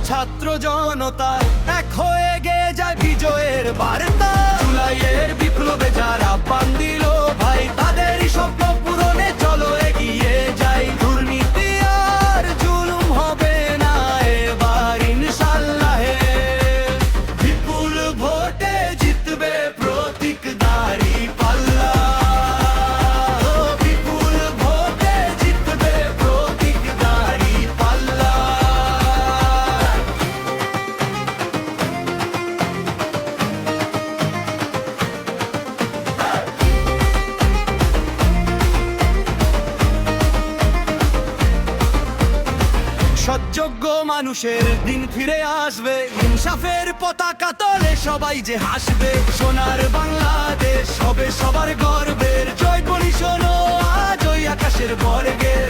ছাত্র জনতা এক হয়ে গে যায় বিজয়ের বার্তা। জুলাইয়ের বিপ্লবে যারা প্রাণ দিল ভাই, তাদেরই স্বপ্ন পূরণে চলো এগিয়ে যাই। দুর্নীতি আর জুলুম হবে না এবার ইনশাল্লাহ। বিপুল ভোটে জিতবে প্রতীকধারী পাল্লা। বিপুল ভোটে জিতবে প্রতীকধারী পাল্লা। সৎযোগ্য মানুষের দিন ফিরে আসবে, ইনসাফের পতাকা তলে সবাই যে হাসবে। সোনার বাংলাদেশ হবে সবার গর্বের, জয় করি শোনো আজ ওই আকাশের বর্গের।